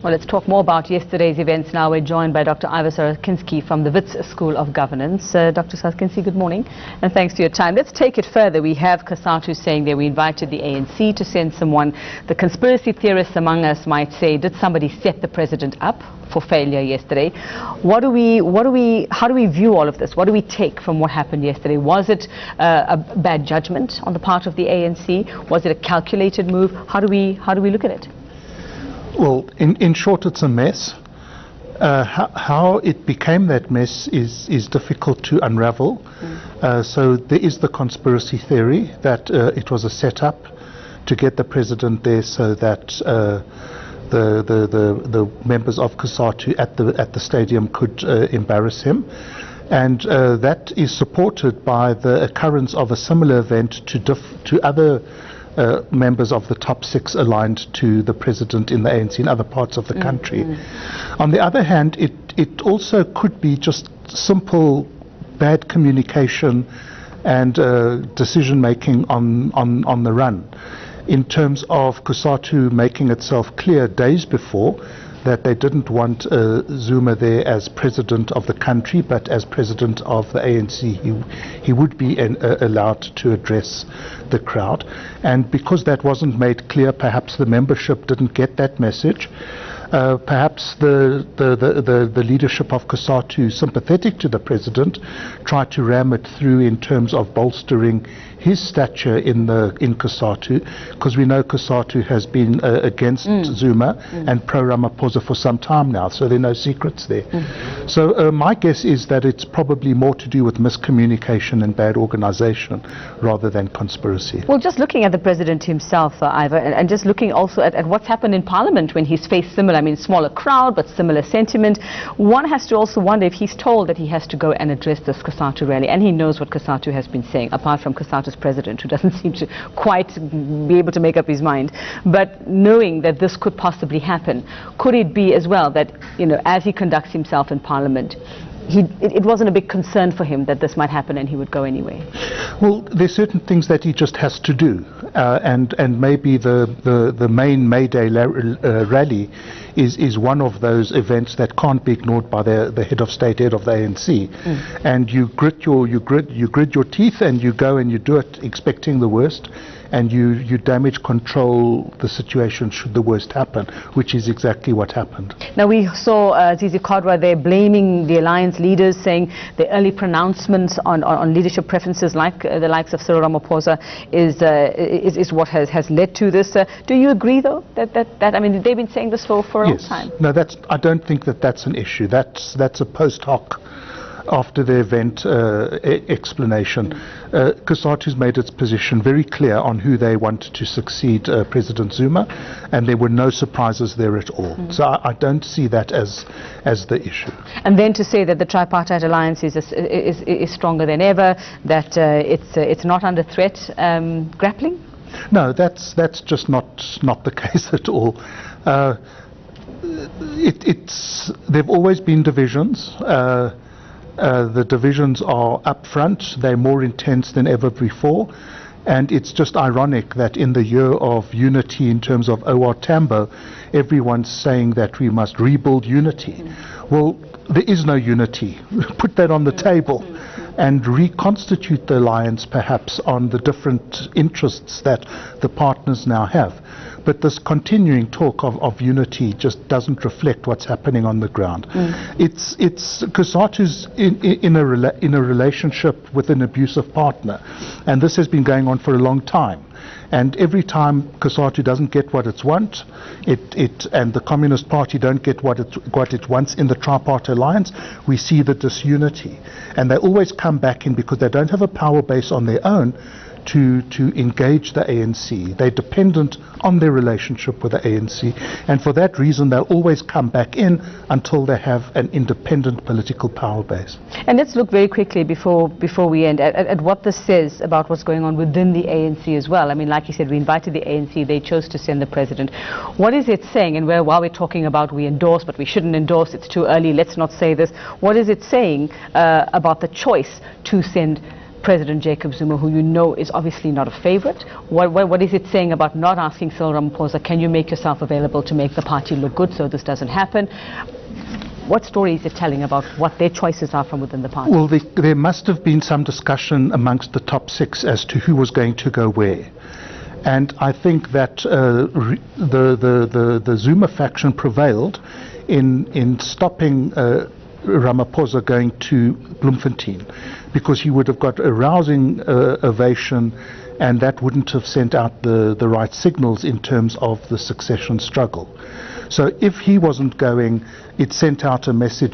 Well, let's talk more about yesterday's events now. We're joined by Dr. Ivor Sarakinsky from the Wits School of Governance. Dr. Sarakinsky, good morning, and thanks for your time. Let's take it further. We have Cosatu saying that we invited the ANC to send someone. The conspiracy theorists among us might say, did somebody set the president up for failure yesterday? How do we view all of this? What do we take from what happened yesterday? Was it a bad judgment on the part of the ANC? Was it a calculated move? How do we look at it? Well, in short, it's a mess. How it became that mess is difficult to unravel. So there is the conspiracy theory that it was a setup to get the president there so that the members of Cosatu at the stadium could embarrass him. And that is supported by the occurrence of a similar event to other members of the top six aligned to the president in the ANC in other parts of the country. On the other hand, it also could be just simple bad communication and decision making on the run, in terms of Cosatu making itself clear days before that they didn't want Zuma there as president of the country, but as president of the ANC. He would be allowed to address the crowd. And because that wasn't made clear, perhaps the membership didn't get that message. Perhaps the leadership of Cosatu, sympathetic to the president, tried to ram it through in terms of bolstering his stature in Cosatu, because we know Cosatu has been against Zuma and pro-Ramaphosa for some time now, so there are no secrets there. So my guess is that it's probably more to do with miscommunication and bad organization rather than conspiracy. Well, just looking at the president himself, Ivor, and just looking also at what's happened in Parliament when he's faced similar, I mean, smaller crowd, but similar sentiment, one has to also wonder if he's told that he has to go and address this Cosatu rally, and he knows what Cosatu has been saying, apart from Cosatu's president, who doesn't seem to quite be able to make up his mind. But knowing that this could possibly happen, could it be as well that, you know, as he conducts himself in Parliament, it wasn't a big concern for him that this might happen and he would go anyway? Well, there's certain things that he just has to do, and maybe the main May Day rally is one of those events that can't be ignored by the head of state, head of the ANC. And you grit your teeth and you go and you do it expecting the worst, and you damage control the situation should the worst happen, which is exactly what happened. Now we saw Zizi Kodwa there blaming the alliance leaders, saying the early pronouncements on leadership preferences like the likes of Cyril Ramaphosa is what has led to this. Do you agree though that I mean, they've been saying this for a long time? No, I don't think that's an issue. That's a post hoc after the event explanation. Cosatu's made its position very clear on who they want to succeed President Zuma, and there were no surprises there at all. So I don't see that as the issue. And then to say that the tripartite alliance is stronger than ever, that it's not under threat, grappling? No, that's just not the case at all. There've always been divisions. The divisions are up front, they're more intense than ever before, and it's just ironic that in the year of unity in terms of OR Tambo, everyone's saying that we must rebuild unity. Well, there is no unity. Put that on the table and reconstitute the alliance perhaps on the different interests that the partners now have. But this continuing talk of unity just doesn't reflect what's happening on the ground. It's Cosatu's in a relationship with an abusive partner, and this has been going on for a long time. And every time Cosatu doesn't get what it wants, and the Communist Party don't get what it wants in the tripartite alliance, we see the disunity. And they always come back in because they don't have a power base on their own to engage the ANC. They're dependent on their relationship with the ANC, and for that reason they'll always come back in until they have an independent political power base. And let's look very quickly before we end at what this says about what's going on within the ANC as well. I mean, like you said, we invited the ANC, they chose to send the president. What is it saying? And while we're talking about we endorse, but we shouldn't endorse, it's too early, let's not say this. What is it saying about the choice to send President Jacob Zuma, who you know is obviously not a favorite? What is it saying about not asking Cyril Ramaphosa, can you make yourself available to make the party look good so this doesn't happen? What story is it telling about what their choices are from within the party? Well, there must have been some discussion amongst the top six as to who was going to go where. And I think that the Zuma faction prevailed in stopping Ramaphosa going to Bloemfontein, because he would have got a rousing ovation, and that wouldn't have sent out the right signals in terms of the succession struggle. So if he wasn't going, it sent out a message